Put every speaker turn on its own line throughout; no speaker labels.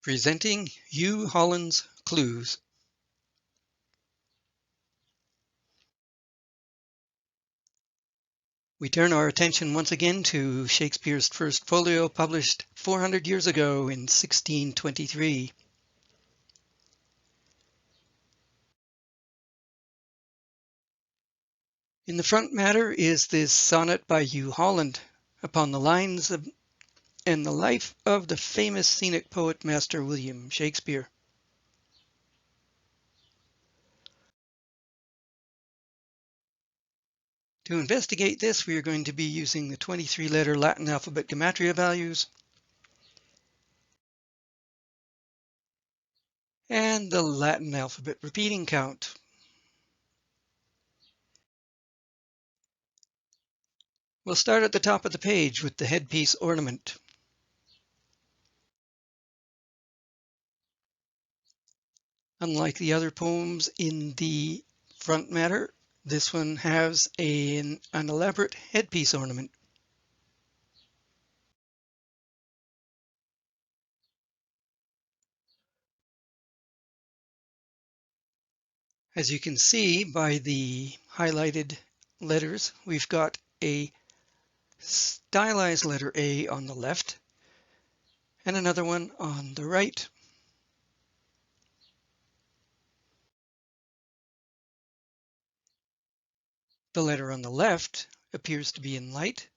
Presenting Hugh Holland's Clues. We turn our attention once again to Shakespeare's First Folio, published 400 years ago in 1623. In the front matter is this sonnet by Hugh Holland upon the lines of and the life of the famous scenic poet master William Shakespeare. To investigate this, we are going to be using the 23-letter Latin alphabet Gematria values and the Latin alphabet repeating count. We'll start at the top of the page with the headpiece ornament. Unlike the other poems in the front matter, this one has an elaborate headpiece ornament. As you can see by the highlighted letters, we've got a stylized letter A on the left and another one on the right. The letter on the left appears to be in light.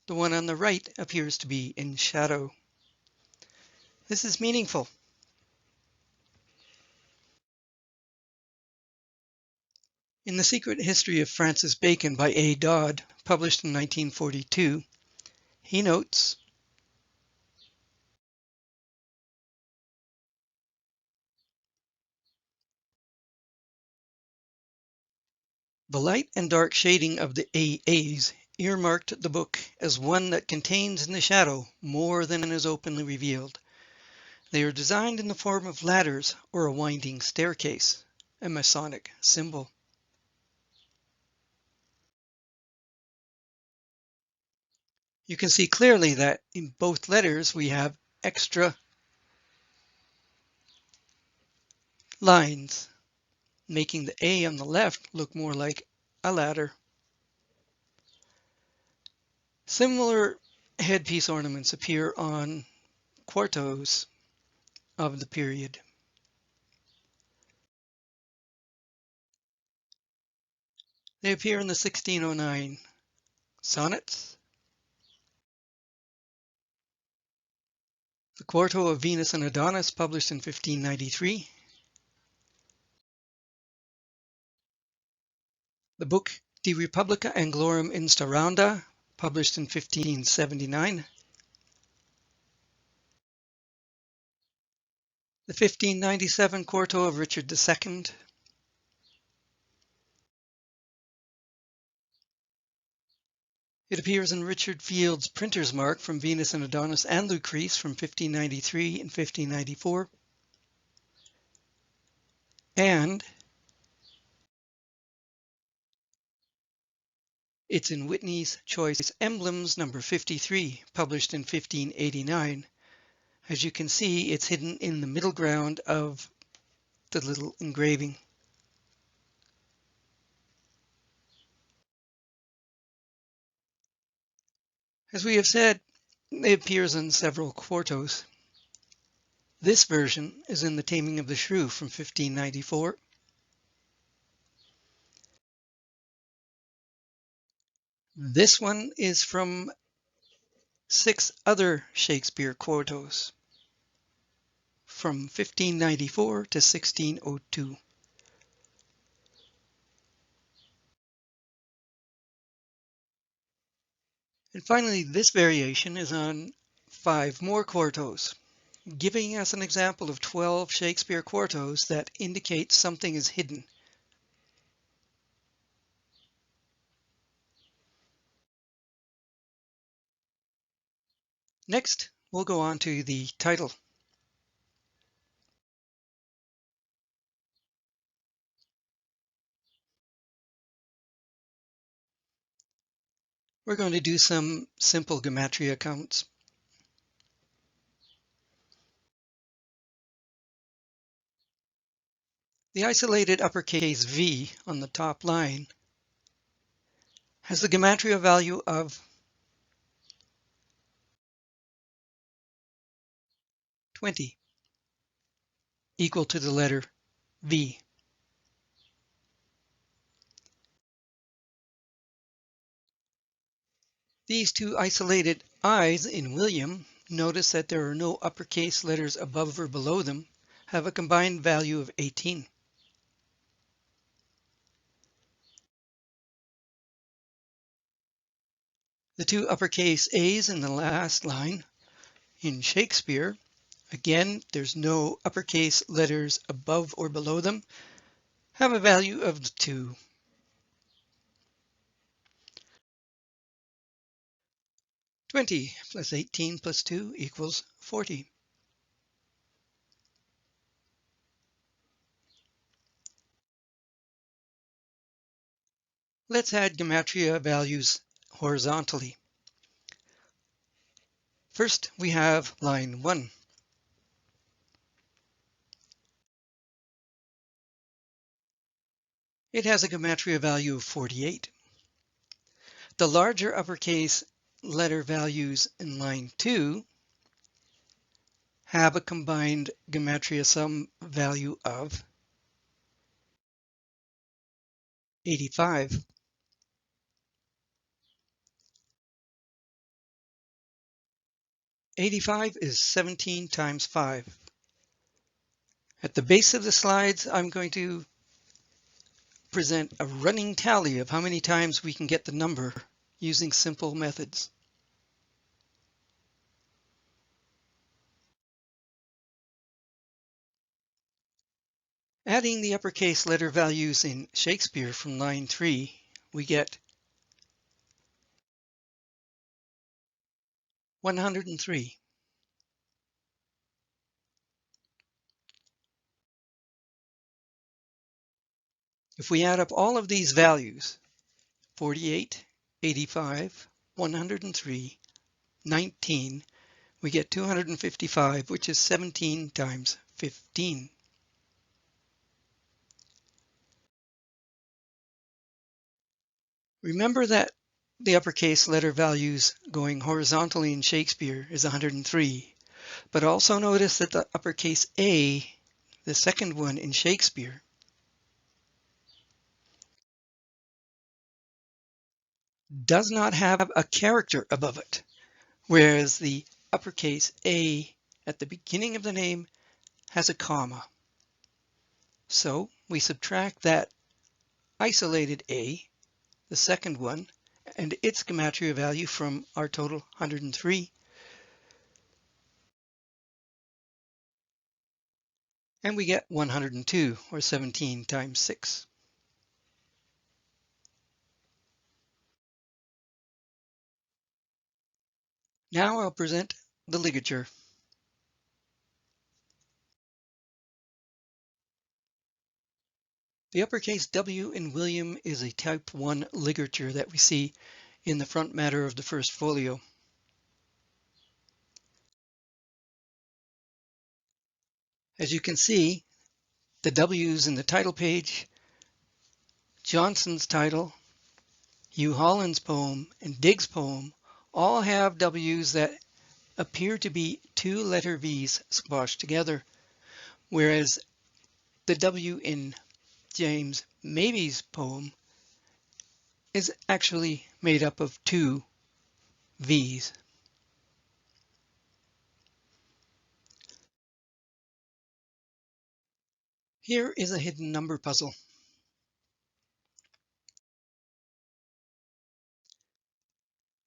The one on the right appears to be in shadow. This is meaningful. In The Secret History of Francis Bacon by A. Dodd, published in 1942, he notes, "The light and dark shading of the AAs earmarked the book as one that contains in the shadow more than is openly revealed. They are designed in the form of ladders or a winding staircase, a Masonic symbol." You can see clearly that in both letters we have extra lines, making the A on the left look more like a ladder. Similar headpiece ornaments appear on quartos of the period. They appear in the 1609 sonnets, the quarto of Venus and Adonis, published in 1593, the book De Republica Anglorum Instauranda, published in 1579, the 1597 quarto of Richard II, it appears in Richard Field's printer's mark from Venus and Adonis and Lucrece from 1593 and 1594, and it's in Whitney's Choice Emblems number 53, published in 1589. As you can see, it's hidden in the middle ground of the little engraving. As we have said, it appears in several quartos. This version is in The Taming of the Shrew from 1594. This one is from 6 other Shakespeare quartos from 1594 to 1602. And finally, this variation is on 5 more quartos, giving us an example of 12 Shakespeare quartos that indicate something is hidden. Next, we'll go on to the title. We're going to do some simple Gematria counts. The isolated uppercase V on the top line has the Gematria value of 20, equal to the letter V. These two isolated I's in William, notice that there are no uppercase letters above or below them, have a combined value of 18. The two uppercase A's in the last line in Shakespeare, again, there's no uppercase letters above or below them, have a value of 2. "20 plus 18 plus 2 equals 40. Let's add Gematria values horizontally. First, we have line 1. It has a Gematria value of 48. The larger uppercase letter values in line 2 have a combined Gematria sum value of 85. 85 is 17 times 5. At the base of the slides, I'm going to present a running tally of how many times we can get the number using simple methods. Adding the uppercase letter values in Shakespeare from line 3, we get 103. If we add up all of these values, 48, 85, 103, 19, we get 255, which is 17 times 15. Remember that the uppercase letter values going horizontally in Shakespeare is 103, but also notice that the uppercase A, the second one in Shakespeare, does not have a character above it, whereas the uppercase A at the beginning of the name has a comma. So we subtract that isolated A, the second one, and its Gematria value from our total 103, and we get 102, or 17 times 6. Now I'll present the ligature. The uppercase W in William is a type 1 ligature that we see in the front matter of the First Folio. As you can see, the W's in the title page, Jonson's title, Hugh Holland's poem, and Digges' poem all have W's that appear to be two letter V's squashed together, whereas the W in James Mabie's poem is actually made up of two V's. Here is a hidden number puzzle.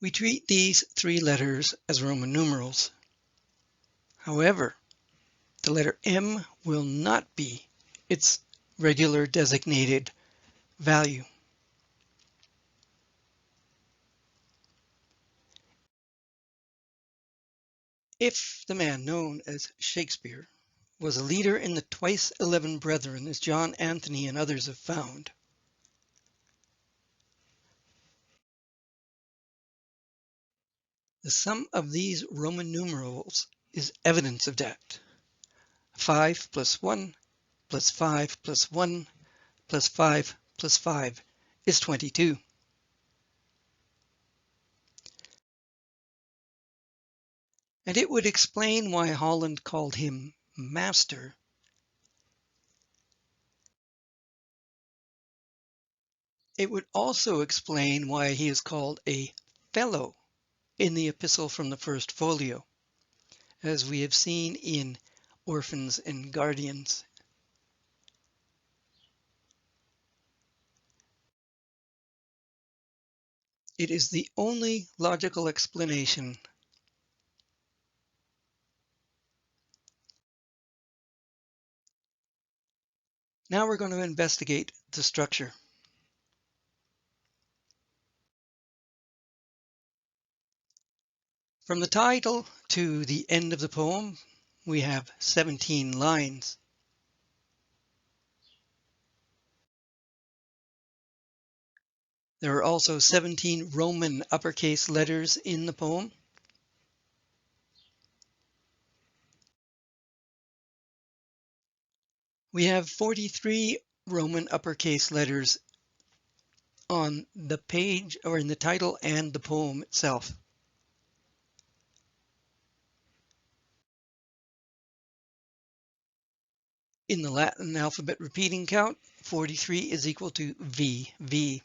We treat these three letters as Roman numerals. However, the letter M will not be its regular designated value. If the man known as Shakespeare was a leader in the twice 11 brethren, as John Anthony and others have found, the sum of these Roman numerals is evidence of that. 5 plus 1 plus 5 plus 1 plus 5 plus 5 is 22. And it would explain why Holland called him master. It would also explain why he is called a fellow in the epistle from the First Folio, as we have seen in Orphans and Guardians. It is the only logical explanation. Now we're going to investigate the structure. From the title to the end of the poem, we have 17 lines. There are also 17 Roman uppercase letters in the poem. We have 43 Roman uppercase letters on the page or in the title and the poem itself. In the Latin alphabet repeating count, 43 is equal to VV.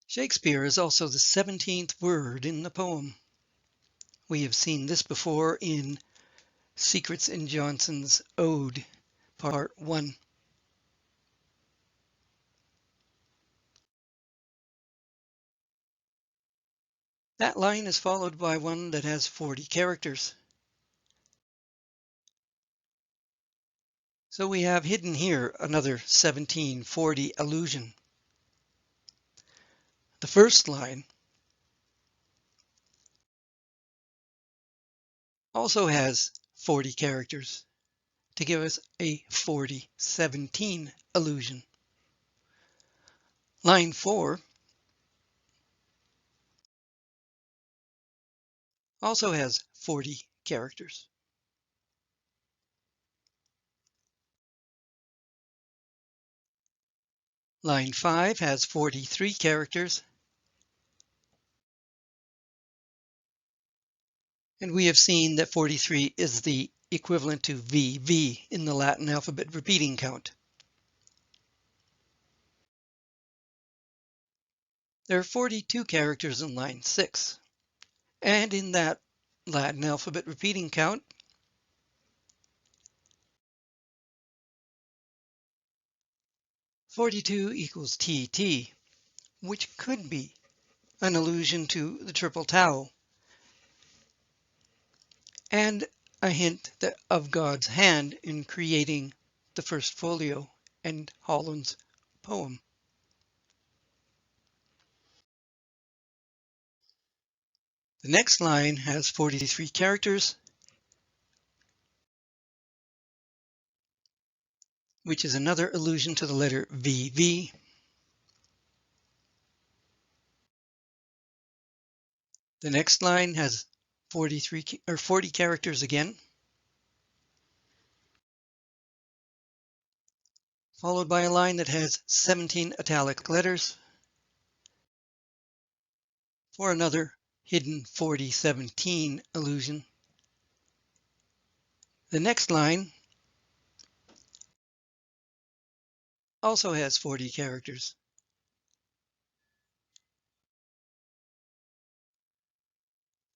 Shakespeare is also the 17th word in the poem. We have seen this before in Secrets in Jonson's Ode, Part 1. That line is followed by one that has 40 characters. So we have hidden here another 1740 allusion. The first line also has 40 characters to give us a 4017 allusion. Line 4 also has 40 characters. Line 5 has 43 characters. And we have seen that 43 is the equivalent to VV in the Latin alphabet repeating count. There are 42 characters in line 6. And in that Latin alphabet repeating count, 42 equals TT, which could be an allusion to the triple tau and a hint of God's hand in creating the First Folio and Holland's poem. The next line has 43 characters, which is another allusion to the letter VV. The next line has 40 characters again, followed by a line that has 17 italic letters for another hidden 4017 allusion. The next line also has 40 characters.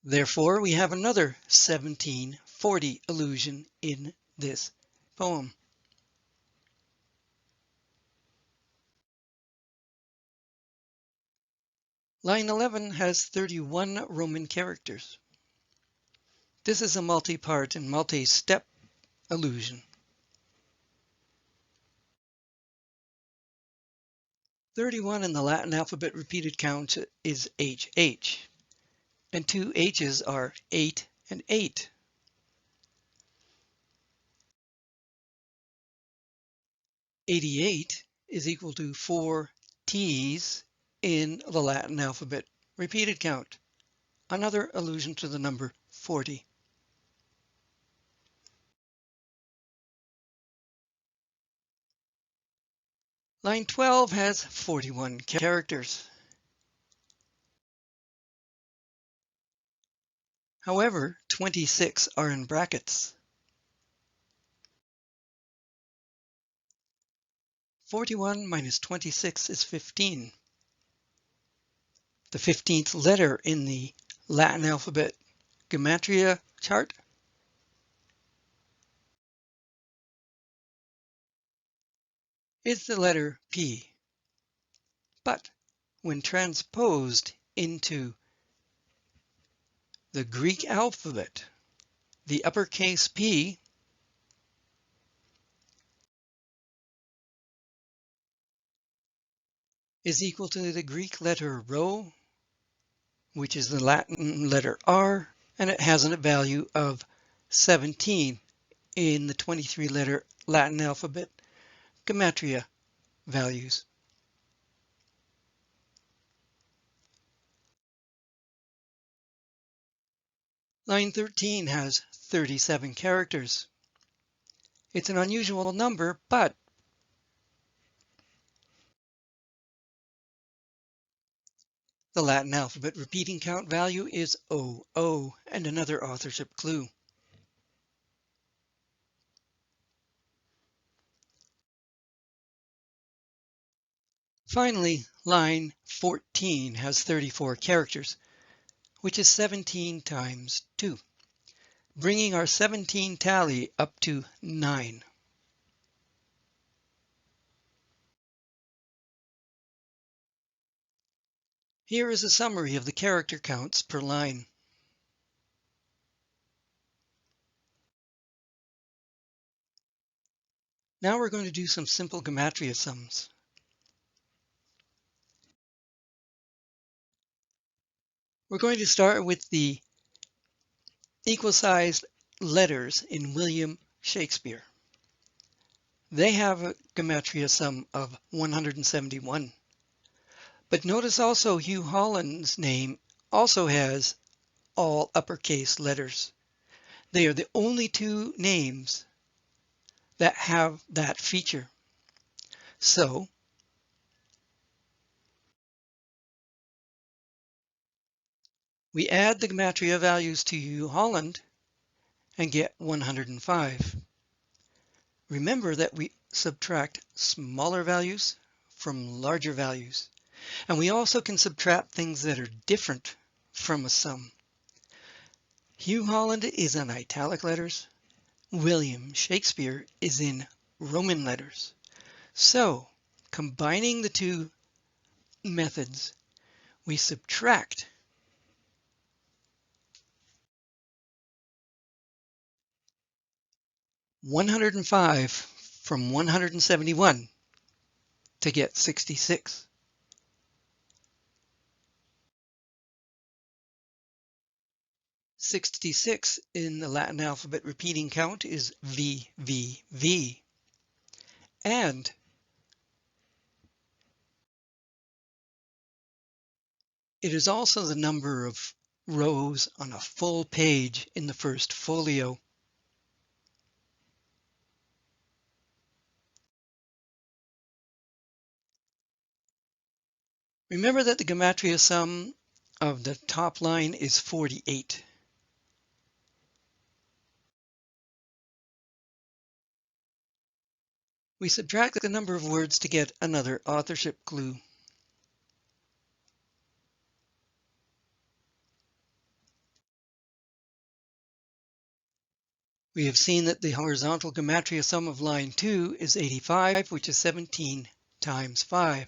Therefore, we have another 1740 allusion in this poem. Line 11 has 31 Roman characters. This is a multi-part and multi-step allusion. 31 in the Latin alphabet repeated count is HH, and two H's are 8 and 8. 88 is equal to 4 T's in the Latin alphabet repeated count, another allusion to the number 40. Line 12 has 41 characters. However, 26 are in brackets. 41 minus 26 is 15. The 15th letter in the Latin alphabet Gematria chart is the letter P. But when transposed into the Greek alphabet, the uppercase P is equal to the Greek letter Rho, which is the Latin letter R, and it has a value of 17 in the 23-letter Latin alphabet Gematria values. Line 13 has 37 characters. It's an unusual number, but the Latin alphabet repeating count value is 00, and another authorship clue. Finally, line 14 has 34 characters, which is 17 times 2, bringing our 17 tally up to 9. Here is a summary of the character counts per line. Now we're going to do some simple Gematria sums. We're going to start with the equal-sized letters in William Shakespeare. They have a Gematria sum of 171. But notice also Hugh Holland's name also has all uppercase letters. They are the only two names that have that feature. So we add the Gematria values to Hugh Holland and get 105. Remember that we subtract smaller values from larger values. And we also can subtract things that are different from a sum. Hugh Holland is in italic letters. William Shakespeare is in Roman letters. So, combining the two methods, we subtract 105 from 171 to get 66. "66" in the Latin alphabet repeating count is VVV. And it is also the number of rows on a full page in the First Folio. Remember that the Gematria sum of the top line is 48. We subtract the number of words to get another authorship clue. We have seen that the horizontal Gematria sum of line 2 is 85, which is 17 times 5.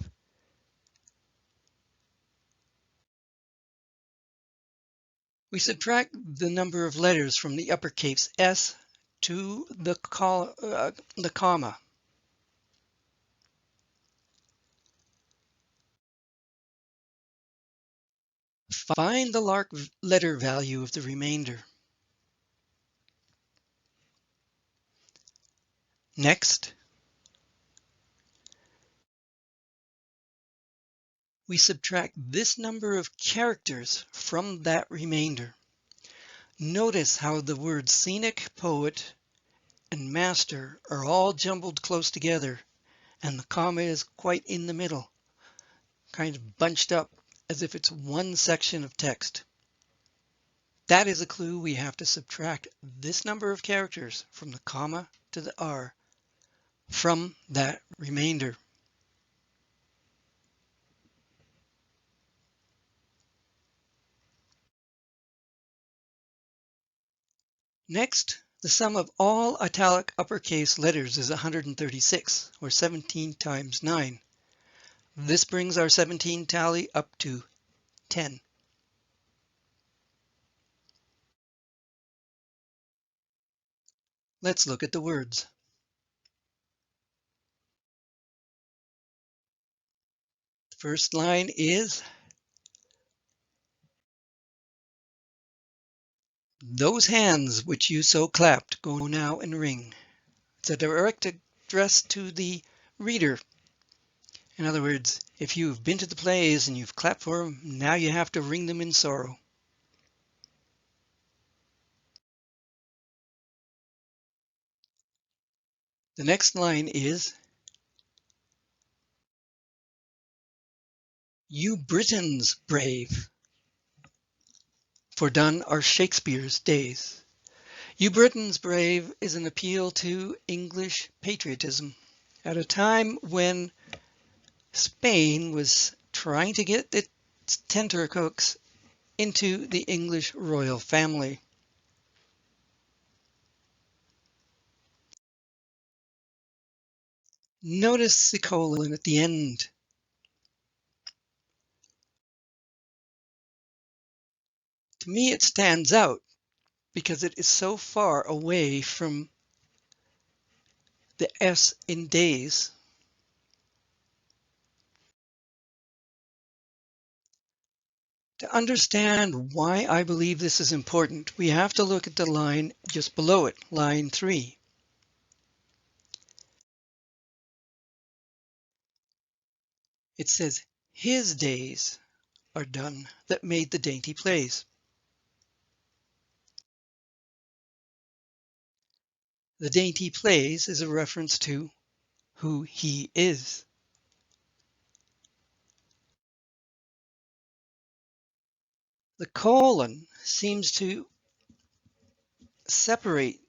We subtract the number of letters from the uppercase S to the comma. Find the letter value of the remainder. Next, we subtract this number of characters from that remainder. Notice how the words scenic, poet, and master are all jumbled close together, and the comma is quite in the middle, kind of bunched up as if it's one section of text. That is a clue we have to subtract this number of characters from the comma to the R from that remainder. Next, the sum of all italic uppercase letters is 136, or 17 times 9. This brings our 17 tally up to 10. Let's look at the words. The first line is, "Those hands which you so clapped go now and ring." It's a direct address to the reader. In other words, if you've been to the plays and you've clapped for them, now you have to ring them in sorrow. The next line is, "You Britons brave, for done are Shakespeare's days." "You Britons brave" is an appeal to English patriotism at a time when Spain was trying to get its tenterhooks into the English royal family. Notice the colon at the end. To me, it stands out because it is so far away from the S in days. To understand why I believe this is important, we have to look at the line just below it, line 3. It says, "His days are done that made the dainty plays." The dainty plays is a reference to who he is. The colon seems to separate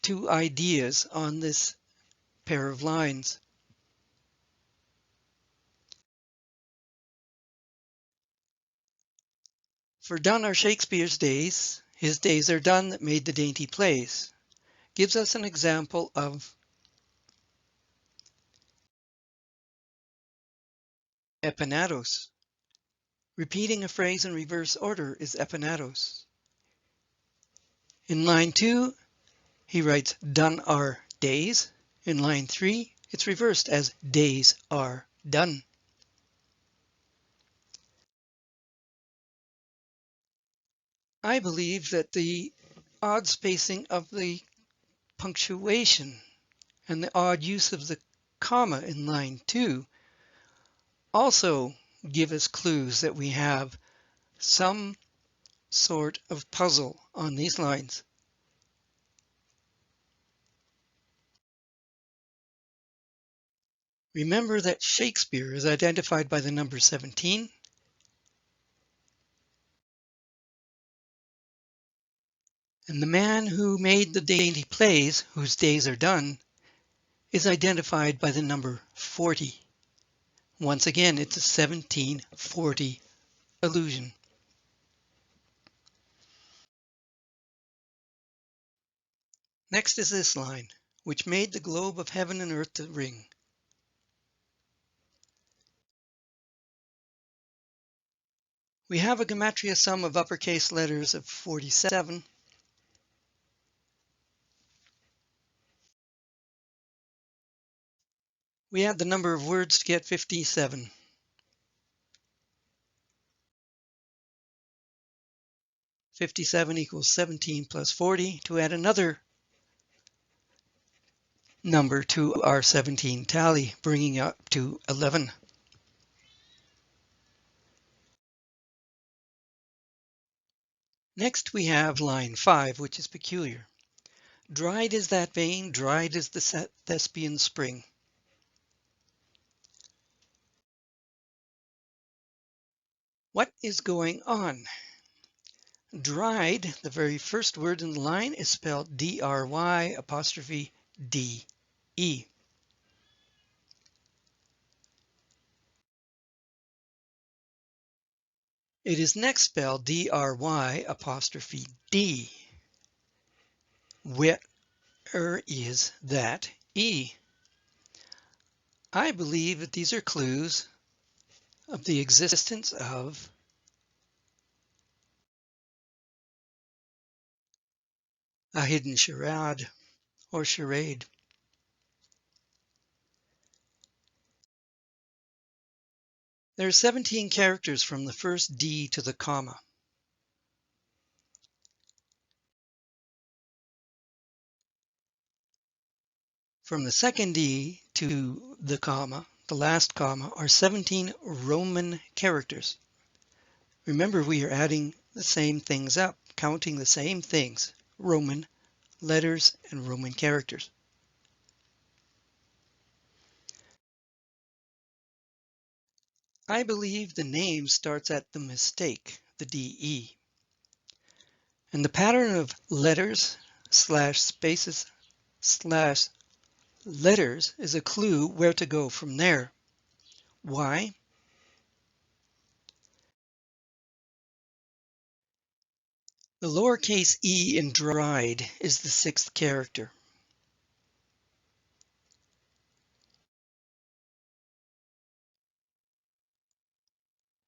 two ideas on this pair of lines. For done are Shakespeare's days, his days are done that made the dainty plays, gives us an example of epinatos. Repeating a phrase in reverse order is epinatos. In line 2, he writes, "Done are days." In line 3, it's reversed as "days are done." I believe that the odd spacing of the punctuation and the odd use of the comma in line 2 also give us clues that we have some sort of puzzle on these lines. Remember that Shakespeare is identified by the number 17. And the man who made the dainty plays, whose days are done, is identified by the number 40. Once again, it's a 1740 allusion. Next is this line, "which made the globe of heaven and earth to ring." We have a Gematria sum of uppercase letters of 47. We add the number of words to get 57. "57 equals 17 plus 40 to add another number to our 17 tally, bringing up to 11. Next we have line 5, which is peculiar. "Dried is that vein, dried is the Thespian spring." What is going on? Dried, the very first word in the line, is spelled D-R-Y apostrophe D-E. It is next spelled D-R-Y apostrophe D. Where is that E? I believe that these are clues of the existence of a hidden charade or charade. There are 17 characters from the first D to the comma. From the second D to the comma, the last comma, are 17 Roman characters. Remember, we are adding the same things up, counting the same things, Roman letters and Roman characters. I believe the name starts at the mistake, the DE. And the pattern of letters slash spaces slash letters is a clue where to go from there. Why? The lowercase e in dried is the 6th character.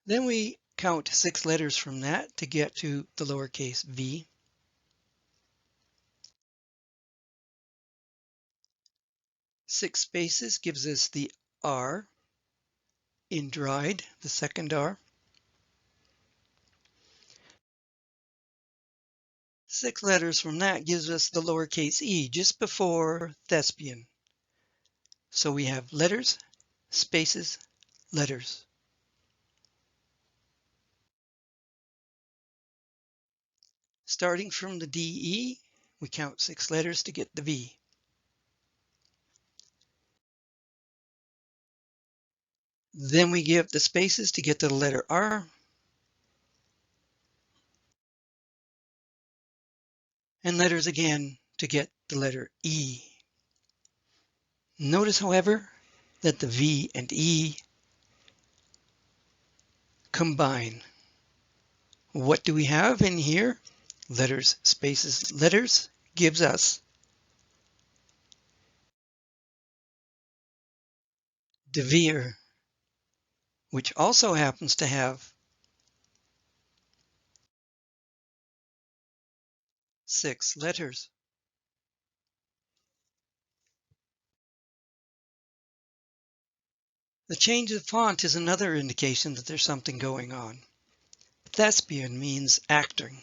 Then we count 6 letters from that to get to the lowercase v. Six spaces gives us the R in dried, the second R. 6 letters from that gives us the lowercase e just before thespian. So we have letters, spaces, letters. Starting from the DE, we count 6 letters to get the V. Then we give the spaces to get to the letter R. And letters again to get the letter E. Notice, however, that the V and E combine. What do we have in here? Letters, spaces, letters gives us de Vere, which also happens to have 6 letters. The change of font is another indication that there's something going on. Thespian means acting.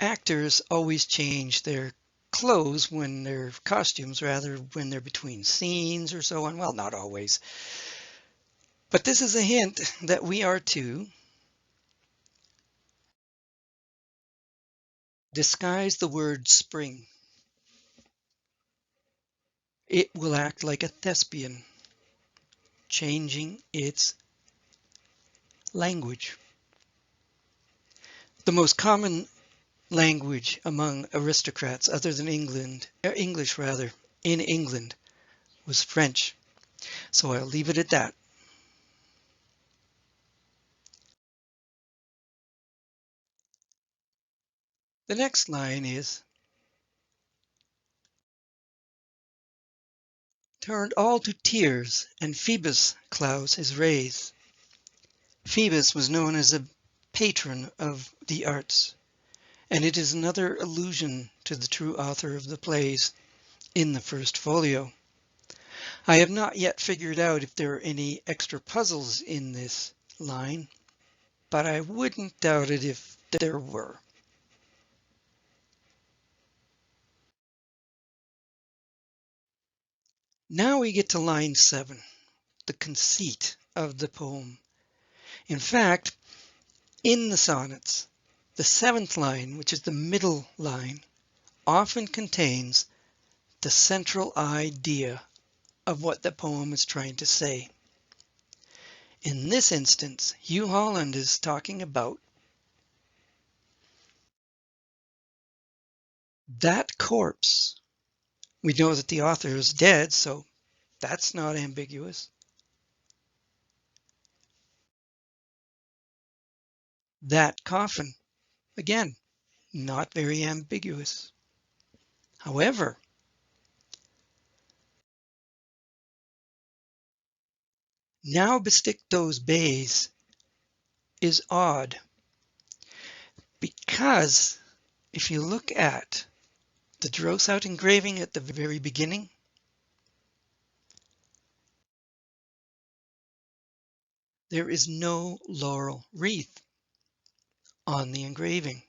Actors always change their clothes when they're costumes, rather when they're between scenes or so on. Well, not always. But this is a hint that we are to disguise the word spring. It will act like a thespian, changing its language. The most common language among aristocrats other than English rather, in England was French. So I'll leave it at that. The next line is, turned all to tears, and Phoebus clouds his rays. Phoebus was known as a patron of the arts, and it is another allusion to the true author of the plays in the First Folio. I have not yet figured out if there are any extra puzzles in this line, but I wouldn't doubt it if there were. Now we get to line 7, the conceit of the poem. In fact, in the sonnets, the 7th line, which is the middle line, often contains the central idea of what the poem is trying to say. In this instance, Hugh Holland is talking about that corpse. We know that the author is dead, so that's not ambiguous. That coffin, again, not very ambiguous. However, now bestick those bays is odd, because if you look at the Droeshout engraving at the very beginning, there is no laurel wreath on the engraving,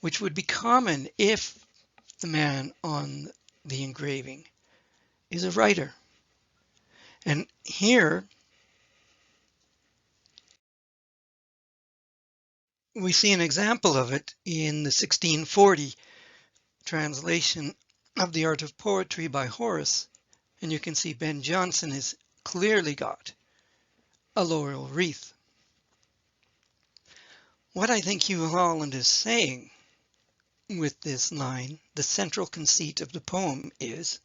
which would be common if the man on the engraving is a writer. And here we see an example of it in the 1640 translation of The Art of Poetry by Horace, and you can see Ben Jonson has clearly got a laurel wreath. What I think Hugh Holland is saying with this line, the central conceit of the poem, is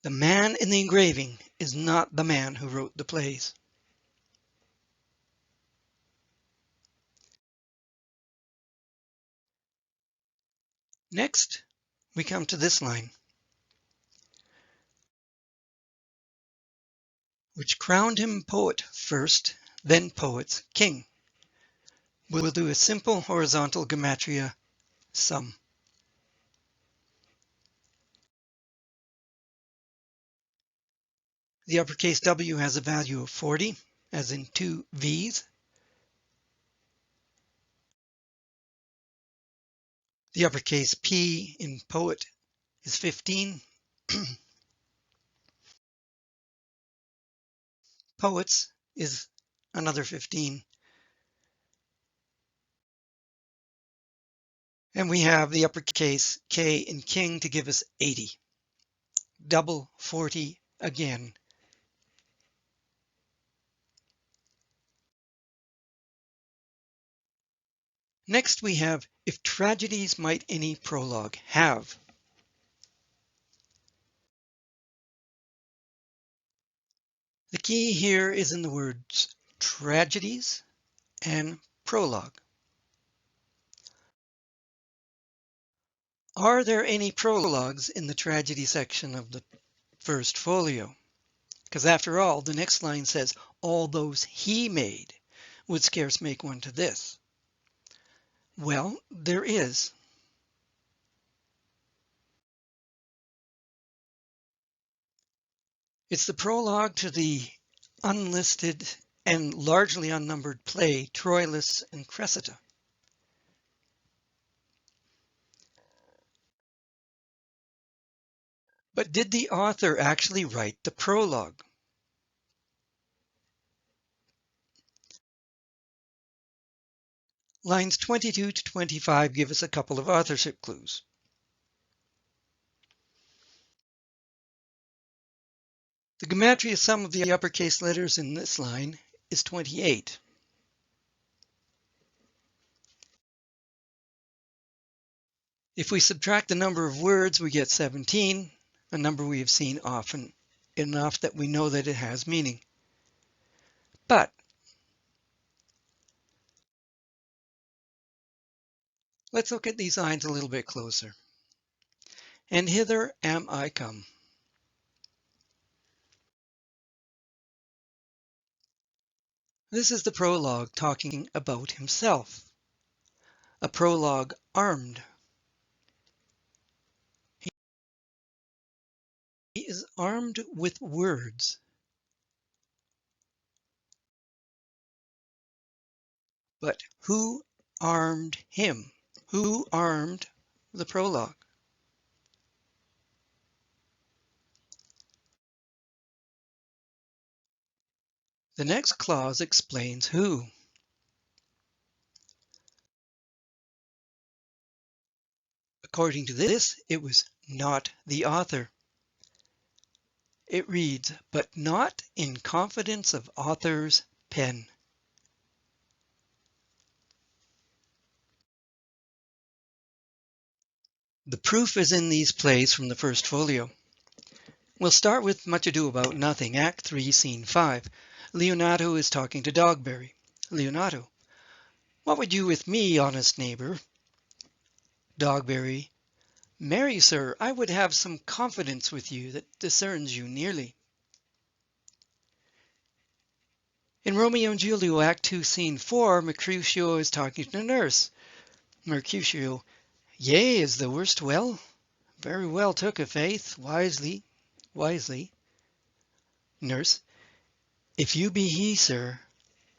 the man in the engraving is not the man who wrote the plays. Next, we come to this line, which crowned him poet first, then poet's king. We'll do a simple horizontal Gematria sum. The uppercase W has a value of 40, as in 2 V's. The uppercase P in poet is 15. Poets is another 15. And we have the uppercase K in king to give us 80. Double 40 again. Next we have, if tragedies might any prologue have. The key here is in the words tragedies and prologue. Are there any prologues in the tragedy section of the First Folio? Because after all, the next line says, all those he made would scarce make one to this. Well, there is. It's the prologue to the unlisted and largely unnumbered play Troilus and Cressida. But did the author actually write the prologue? Lines 22 to 25 give us a couple of authorship clues. The Gematria sum of the uppercase letters in this line is 28. If we subtract the number of words, we get 17, a number we have seen often enough that we know that it has meaning. But let's look at these lines a little bit closer. And hither am I come. This is the prologue talking about himself. A prologue armed. He is armed with words. But who armed him? Who armed the prologue? The next clause explains who. According to this, it was not the author. it reads, but not in confidence of author's pen. The proof is in these plays from the First Folio. We'll start with Much Ado About Nothing, Act 3, Scene 5. Leonato is talking to Dogberry. Leonato: what would you with me, honest neighbour? Dogberry: marry, sir, I would have some confidence with you that discerns you nearly. In Romeo and Juliet, Act 2, Scene 4, Mercutio is talking to the nurse. Mercutio: yea, is the worst well? Very well took, a faith, wisely, wisely. Nurse: if you be he, sir,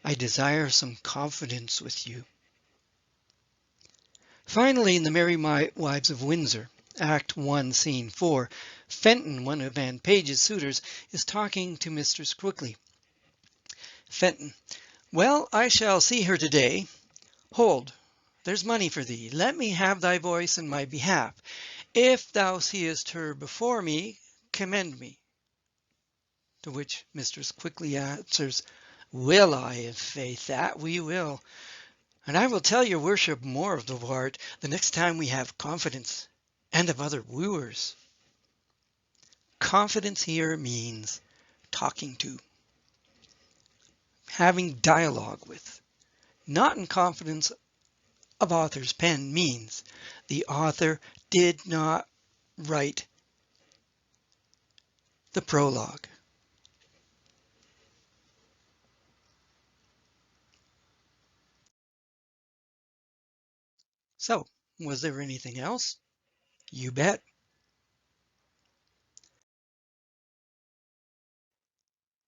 I desire some confidence with you. Finally, in The Merry Wives of Windsor, Act 1, Scene 4, Fenton, one of Anne Page's suitors, is talking to Mistress Quickly. Fenton: well, I shall see her to-day. Hold, there's money for thee. Let me have thy voice in my behalf. If thou seest her before me, commend me. To which Mistress Quickly answers, will I, i' faith, that we will. And I will tell your worship more of the wart the next time we have confidence, and of other wooers. Confidence here means talking to, having dialogue with. Not in confidence of author's pen means the author did not write the prologue. So, was there anything else? You bet.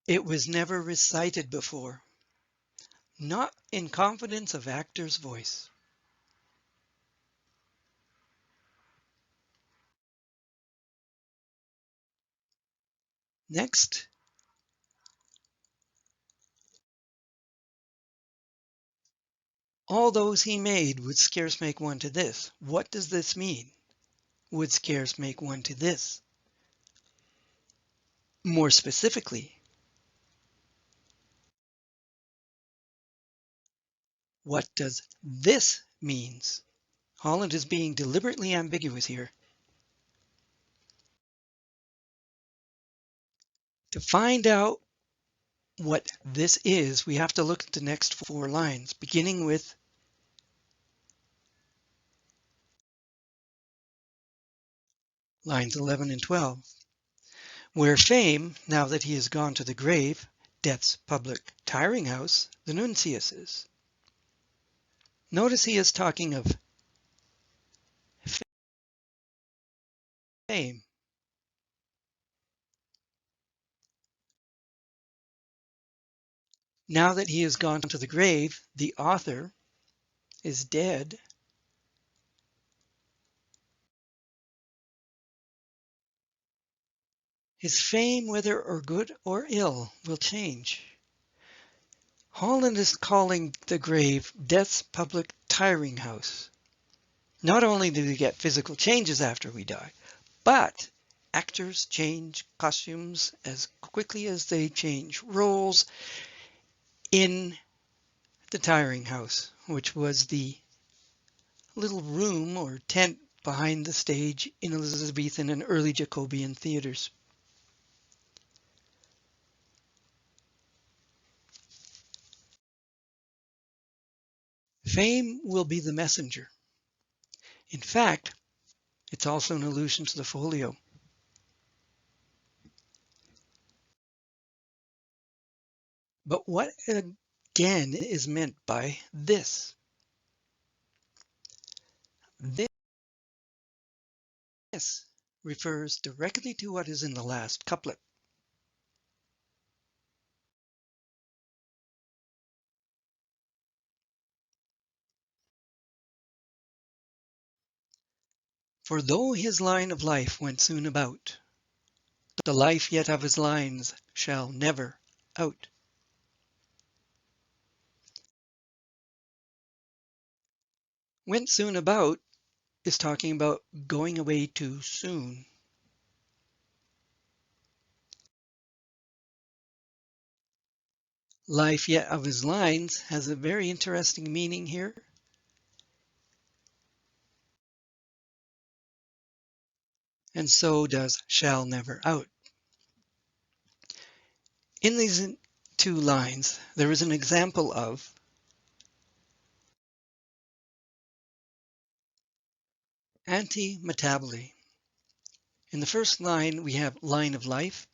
It was never recited before. Not in confidence of actor's voice. Next, all those he made would scarce make one to this. What does this mean? Would scarce make one to this. More specifically, what does this means? Holland is being deliberately ambiguous here. To find out what this is, we have to look at the next 4 lines, beginning with lines 11 and 12. Where fame, now that he has gone to the grave, death's public tiring house, the Nuncius is. Notice he is talking of fame. Now that he has gone to the grave, the author is dead. His fame, whether or good or ill, will change. Holland is calling the grave death's public tiring house. Not only do we get physical changes after we die, but actors change costumes as quickly as they change roles in the tiring house, which was the little room or tent behind the stage in Elizabethan and early Jacobean theaters. Fame will be the messenger. In fact, it's also an allusion to the folio. But what again is meant by this? This refers directly to what is in the last couplet. For though his line of life went soon about, the life yet of his lines shall never out. Went soon about is talking about going away too soon. Life yet of his lines has a very interesting meaning here. And so does shall never out. In these two lines, there is an example of anti-metabole. In the first line, we have line of life,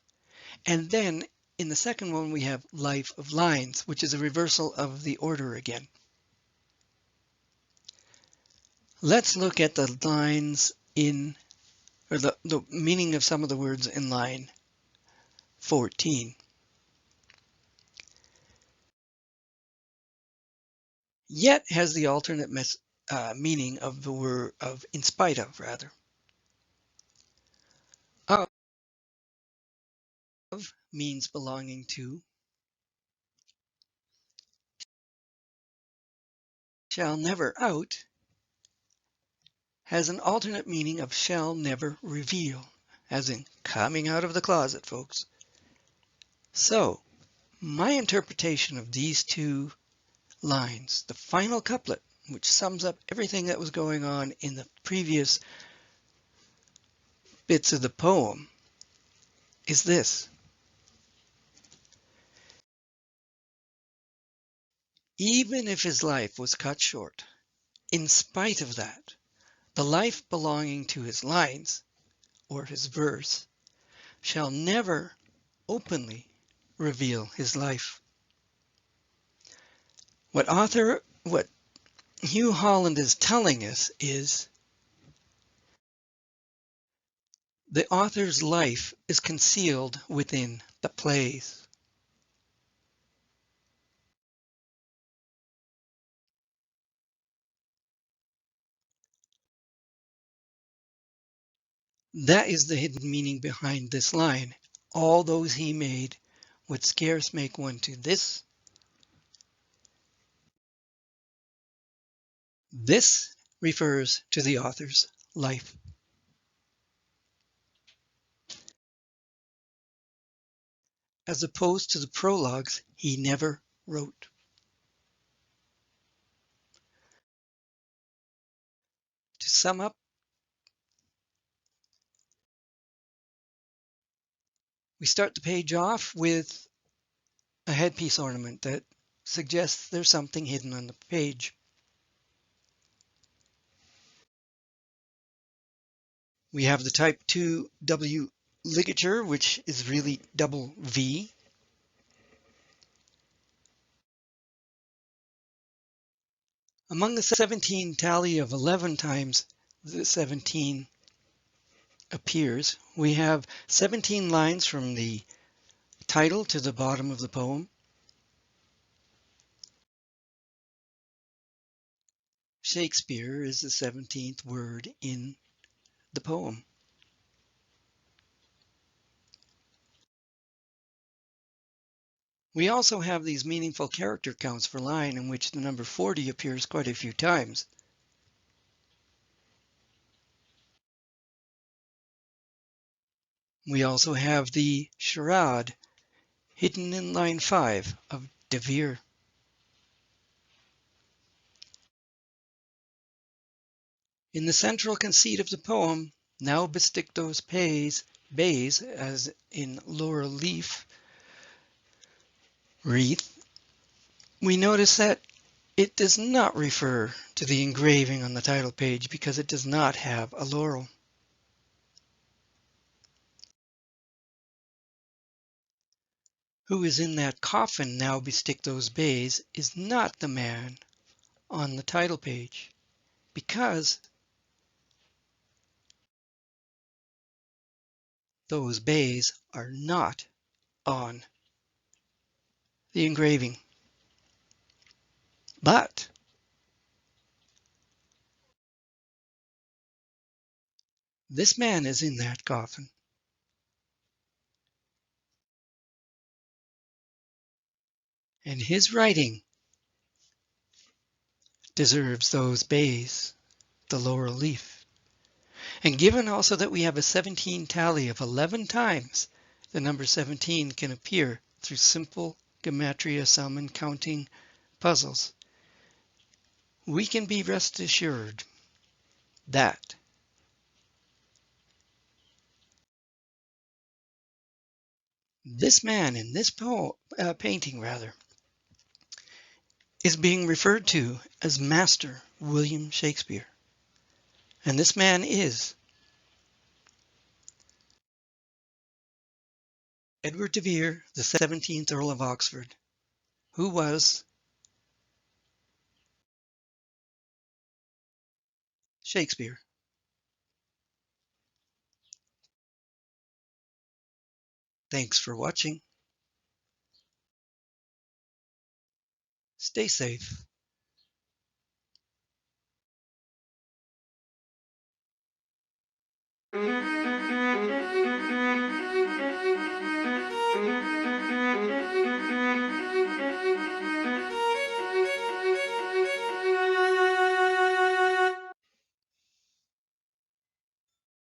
and then in the second one, we have life of lines, which is a reversal of the order again. Let's look at the lines in, or the meaning of some of the words in line 14. Yet has the alternate meaning of the word of in spite of, rather. Of means belonging to. Shall never out has an alternate meaning of shall never reveal, as in coming out of the closet, folks. So, my interpretation of these two lines, the final couplet, which sums up everything that was going on in the previous bits of the poem, is this. Even if his life was cut short, in spite of that, the life belonging to his lines, or his verse, shall never openly reveal his life. What Hugh Holland is telling us is the author's life is concealed within the plays. That is the hidden meaning behind this line. All those he made would scarce make one to this. This refers to the author's life. As opposed to the prologues he never wrote. To sum up, we start the page off with a headpiece ornament that suggests there's something hidden on the page. We have the type 2 W ligature, which is really double V. Among the 17 tally of 11 times the 17 appears, we have 17 lines from the title to the bottom of the poem. Shakespeare is the 17th word in the poem. We also have these meaningful character counts for line in which the number 40 appears quite a few times. We also have the charade hidden in line 5 of de Vere. In the central conceit of the poem, now bestick those bays, as in laurel leaf wreath, we notice that it does not refer to the engraving on the title page because it does not have a laurel. Who is in that coffin now bestick those bays is not the man on the title page because those bays are not on the engraving. But this man is in that coffin. And his writing deserves those bays, the laurel leaf. And given also that we have a 17 tally of 11 times, the number 17 can appear through simple Gematria, sum, and counting puzzles, we can be rest assured that this man in this painting is being referred to as Master William Shakespeare. And this man is Edward de Vere, the 17th Earl of Oxford, who was Shakespeare. Thanks for watching. Stay safe.